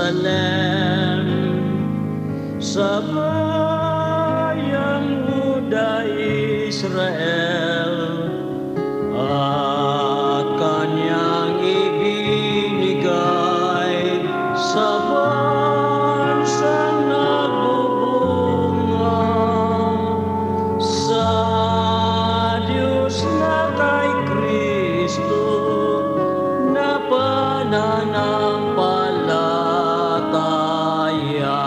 Jerusalem, sa bayang Huda Israel, at kanyang ibinigay sa bansang nagbubunga, sa Diyos na kay Kristo na pananampalataya.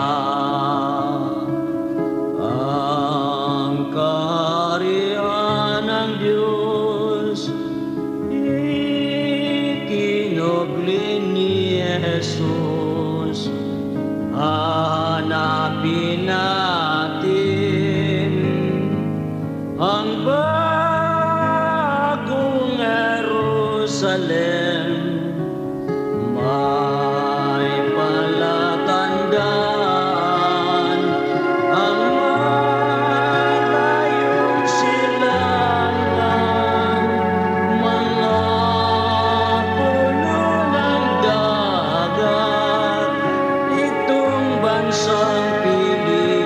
Ang kaharian ng Diyos ikinugli ni Jesus. Hanapin natin ang bagong Jerusalem. May palatandaan ang malayong silangan, mga puno ng dagat, itong bansang Pilipinas.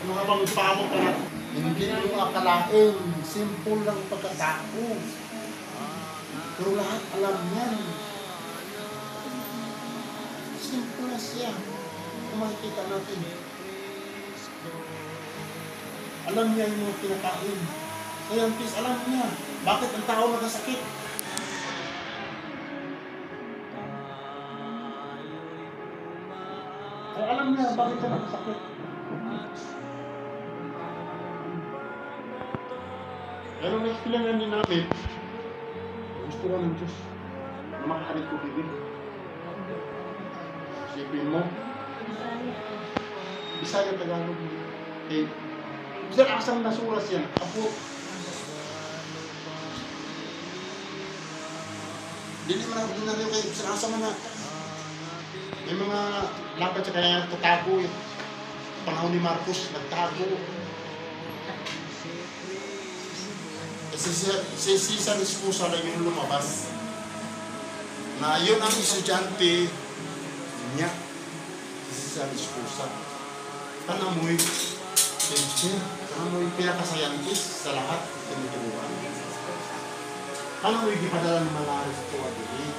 Mga pagpamo ka na, hindi mo akalain, simple lang pagkatao. Pero lahat alam yan. Simple na siya. Kung makikita natin. Alam niya yung mga pinakain. Scientist, alam niya. Bakit ang tao nagkasakit? Ay, alam niya bakit siya nagkasakit. Pero next kailangan din namin, gusto ka ng Diyos na makahalit ko bibig. Isipin mo, Bisaya Tagalog mo. Eh, bisa asang nasuras yan, apo. Hindi naman ako dinariyo kayo, bisa asang na. May mga lakad sa kanya tatago eh. Panahon ni Marcos, nagtago. Si Cesar Esposa na yung lumabas na yun ang estudyante niya, si Cesar Esposa. Kanamoy teacher, kanamoy pinaka-scientist sa lahat ng tinuturuan. Kanamoy gipadala ng malaris sa tuwa dili.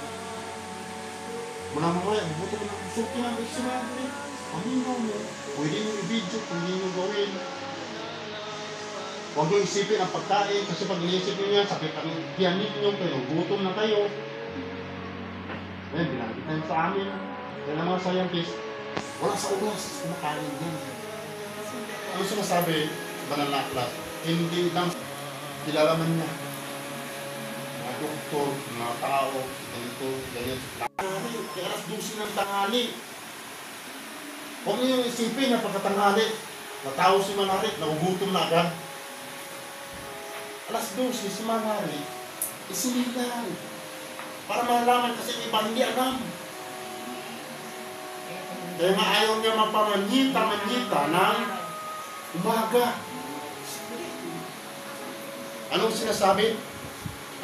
Manamamaya, buto ko na suki ng eksimado eh. Panginaw mo, pwede nyo i-video kung hindi nyo gawin. Huwag nyo isipin ang pagkain kasi pag iniisip nyo yan, sakit ang tiyanin nyo, pero gutom na kayo. Ayan, binagit na sa amin. Yan ang mga scientist, wala sa ulas, kumakain yan. Ano sinasabi, banal na aklat? Hindi lang kilalaman niya. Mga doktor, mga tao, ganito, ganito. Tanghali, kaya alas 12 ng tanghali. Huwag nyo yung isipin na pagkatanghali, natao si Manarik, nagugutom na agad. Alas 12, si Manari, isinigay. Para malaman kasi iba hindi alam. Kaya nga ayaw niya mapamanyita ng umaga. Anong sinasabi?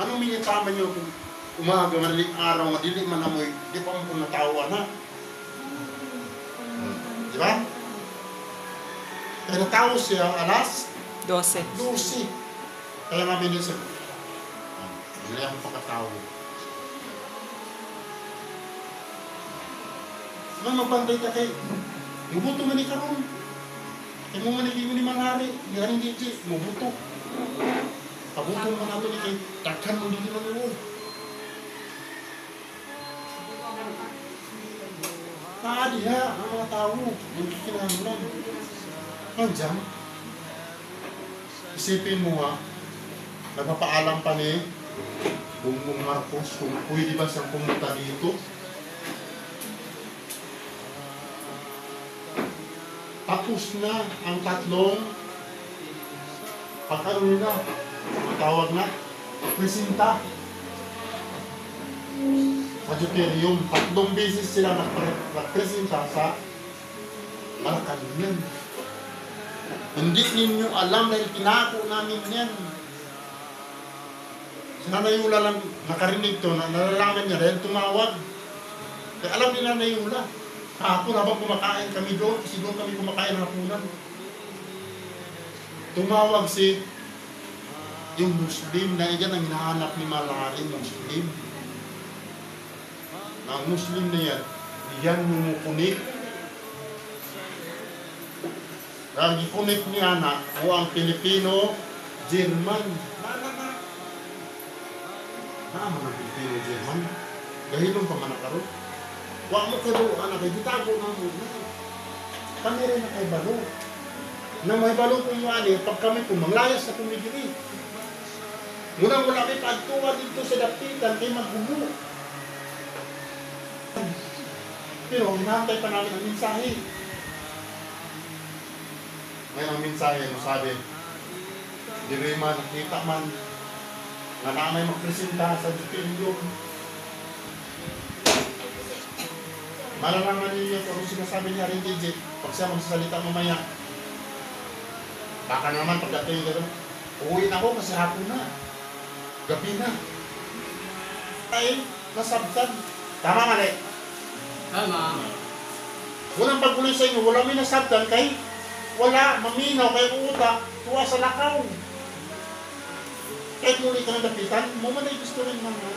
Anong minitaman niyo kung umaga, madaling araw, madili man amoy, di pa mo natawa na. Di ba? Kaya natawa siya alas 12. Kaya nga minisip, hindi ako pagkatao. Nang magbantay ka kayo, mubuto man ikaroon. Kaya mo man ni Manari, hindi ka rin DJ, mubuto. Kabuto mo nato ni kayo, takhan mo din naman yun. Kaadiha, ang mga tao, hindi kinahamulan. Nandiyan, isipin mo ha, nagpapaalam pa ni Bongbong Marcos kung pwede ba siyang pumunta dito. Tapos na ang tatlong pagkano nila, tawag na, presinta. Sagittarium, 3 beses sila nagpresenta sa Malacanang. Hindi ninyo alam dahil tinako namin yan. Si Nanay Yula lang nakarinig to, nalalaman niya dahil tumawag. Kaya alam ni Nanay Yula, hapon habang kumakain kami doon, kasi doon kami kumakain hapunan. Tumawag si yung Muslim na yan ang hinahanap ni Malari, Muslim. Ang Muslim na yan mumukunik. Ang ikunik niya na o ang Pilipino, German. Naman ang Pilipino, German. Gahilong pa man karon. Huwag mo kayo, anak, itago na muna. Kami rin na kay balo. Na may balo kung ano, pag kami pumanglayas na pumigili. Muna wala may pagtuwa dito sa dapitan, kay magbumo. Pero hinahantay pa namin ang mensahe. Ngayon ang mensahe, sabi, di rin man, nakita man, na namin magpresenta sa Duterte. Malalaman ninyo kung ano sinasabi niya rin DJ, pag siya magsasalita mamaya. Baka naman pagdating ko, uwi na ako kasi hapon na. Gabi na. Ay, nasabtan. Tama nga eh. Tama. Walang pagkuloy sa inyo, wala may nasabtan kay wala, maminaw, kay utak, tuwa sa lakaw. Kahit muli ka ng dapitan, mo man ay gusto rin naman.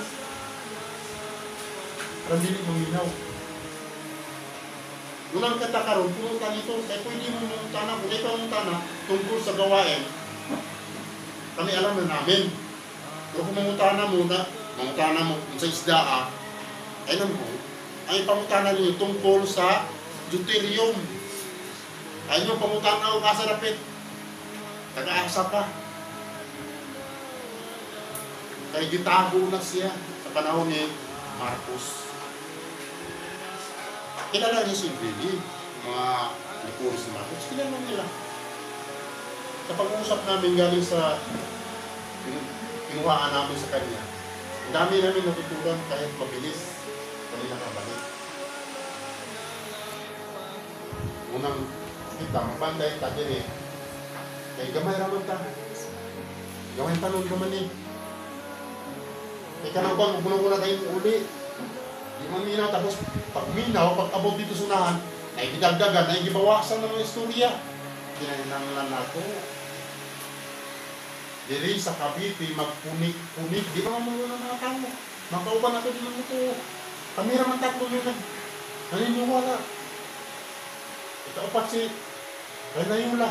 Parang hindi maminaw. Walang katakaroon, pumunta nito, kaya pwede mo pumunta na, kung ikaw pumunta na, tungkol sa gawain, kami alam na namin. Pero kung pumunta na muna, pumunta na mo sa isdaa, ay naman po, ay pamunta na nyo tungkol sa deuterium. Ay nyo pamunta na ako kasarapit. Nag-aasa pa. Kaya gitago na siya sa panahon ni Marcos. Kilala niya si Billy, mga likuro si Marcos, kilala nila. Sa pag-uusap namin galing sa kinuhaan namin sa kanya, ang dami namin natutunan kahit mabilis kami nakabalik. Unang kita, mabanday ta din eh. Kaya gamay raman ta. Gawin tanong naman eh. Kaya ka nang bang, muna tayong uli. Di maminaw, tapos pag minaw, pag abot dito sunahan, ay gidagdagan, ay gibawasan ng mga istorya. Kinananglan nato. Diri sa Cavite, magpunik-punik. Di ba muna ng mga tao? Makauban nato din ng ito. Kami raman tatlo yun. Naniniwala. Ito upat si Reyna Yula.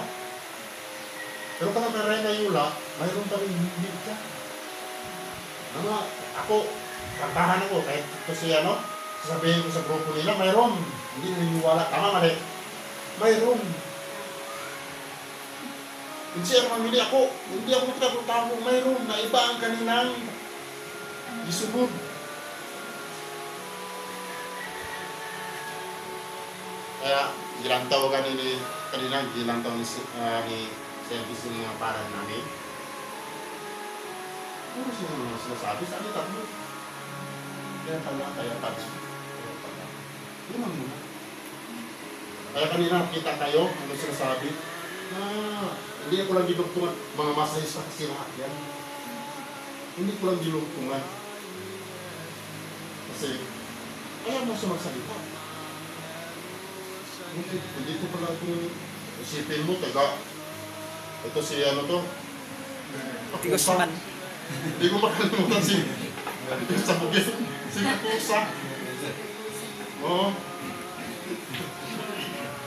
Pero kung may Reyna Yula, mayroon pa rin hindi ka. Ako, kantahan ako, kahit ito siya, sasabihin ko sa grupo nila, mayroon. Hindi naniniwala. Tama mali. Mayroon. Hindi siya mamili ako. Hindi ako magkakutamo. Mayroon na iba ang kaninang isunod. Kaya, ilang tawagan ni kanina, ilang taon ni service ng mga parang namin. Ano siya mga sinasabi? Sabi tatlo. Kaya pala, kaya pala. Iman mo. Kaya kanina kita kayo, ano sinasabi? Hindi ko lang gilugtungan. Mga masahista kasi lahat yan. Hindi ko lang gilugtungan. Kasi, kaya mo siya magsalita. Hindi ko pala kung isipin mo, taga, ito si ano to? Tigosman. Hindi ko makalimutan si sa bugis. Si Kusa. Oo.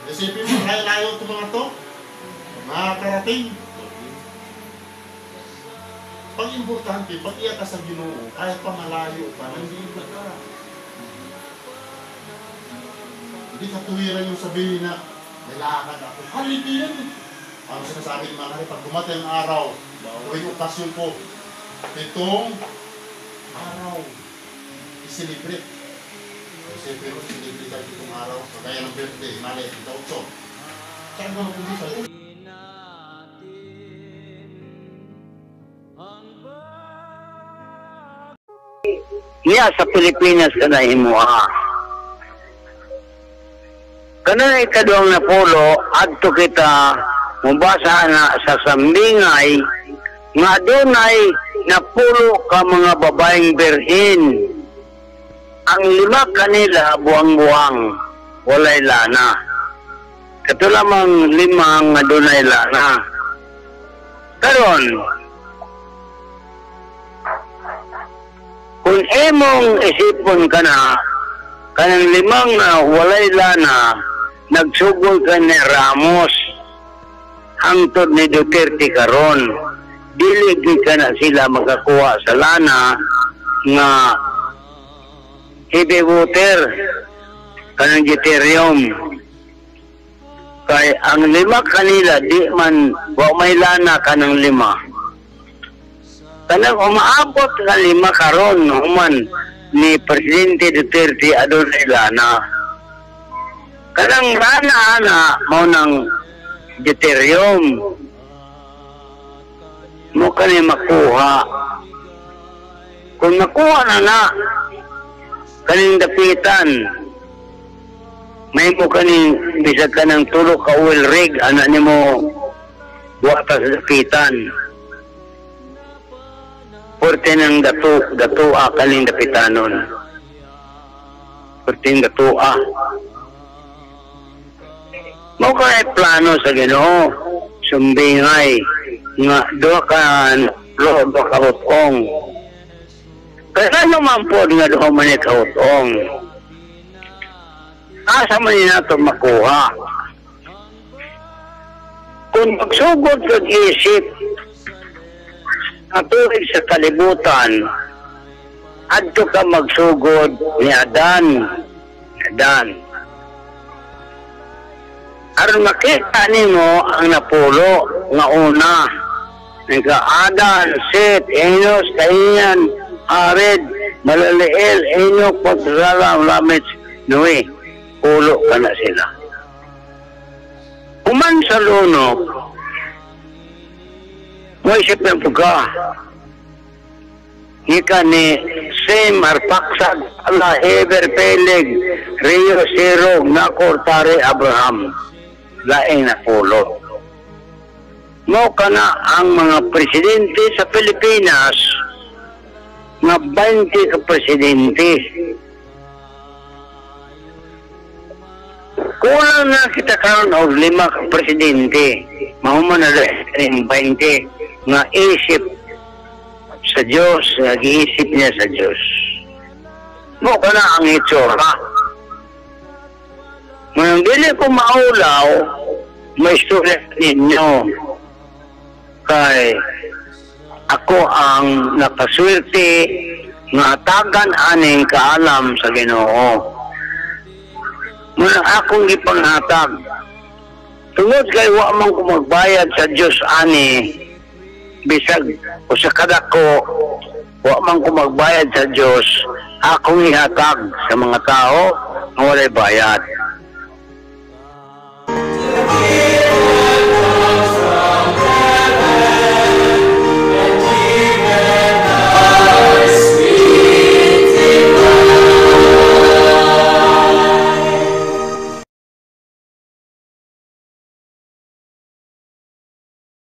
Isipin mo, layo-layo ito mga to. Makakarating. Pag-importante, pag iya ka sa Ginoo, kahit pa malayo pa, nandito ka. Hindi katuwiran yung sabihin na may lakad ako. Haligi yan. Ang sinasabi ni mga pag dumating ang araw, gawin okasyon ko, itong araw, i-celebrate. Isipin mo, celebrate tayo itong araw, kagaya ng birthday, mali, ito 8. Saan ba nakundi sa'yo? Iya sa Pilipinas ka na himuha. Kanang ikaduang na pulo, adto kita mubasa na sa sambingay nga dunay napulo ka mga babaeng birhin. Ang 5 kanila buwang-buwang, walay lana. Kato lamang 5 nga dunay lana. Karon, kung imong isipon ka na, kanang 5 na walay lana, nagsugol ka ni Ramos, hangtod ni Duterte karon. Dili ka na sila makakuha sa lana nga heavy water, kanang deuterium. Kay ang 5 kanila, di man, wa may lana kanang 5. Kanang umaabot na 5 karon, human ni Presidente Duterte adunay lana. Kanang lana na, mo ng deuterium. Mo kani makuha. Kung makuha na, kaning dapitan, may mo kaning bisag ka ng tulo ka oil rig, anak ni mo wata sa dapitan. Porte ng datua kaning dapitanon. Porte ng datua. Mo ka plano sa Ginoo, sumbingay, nga do ka utong. Kaya naman po nga do man ka utong. Asa man nato makuha. Kung magsugod kag isip natulig sa kalibutan, adto ka magsugod ni Adan. Aron makita nimo ang napulo nga una. Nga Adan, Set, Enos, Kainyan, Ared, Malaliel, Enok, Pagsalam, Lamech, Noe. Pulo ka na sila. Kuman sa lunok, mo isip ng puga. Ika ni Sem, Arpaksag, Allah, Eber, Peleg, Rio, Sirog, Nakor, Tare, Abraham. Laing na pulo. Mo ka na ang mga presidente sa Pilipinas nga 20 ka presidente. Kulang na kita karon og 5 ka presidente. Mahuman na rin 20 nga isip sa Diyos, nag-iisip niya sa Diyos. Mo ka na ang itsura. Ngayon, dili ko maulaw, may istorya ninyo. Kay ako ang nakaswerte nga tagan aning kaalam sa Ginoo. Muna akong ipanghatag. Tungod kay wa man ko magbayad sa Dios ani, bisag o sa kadako, wa man ko magbayad sa Dios, akong ihatag sa mga tao nga walay bayad.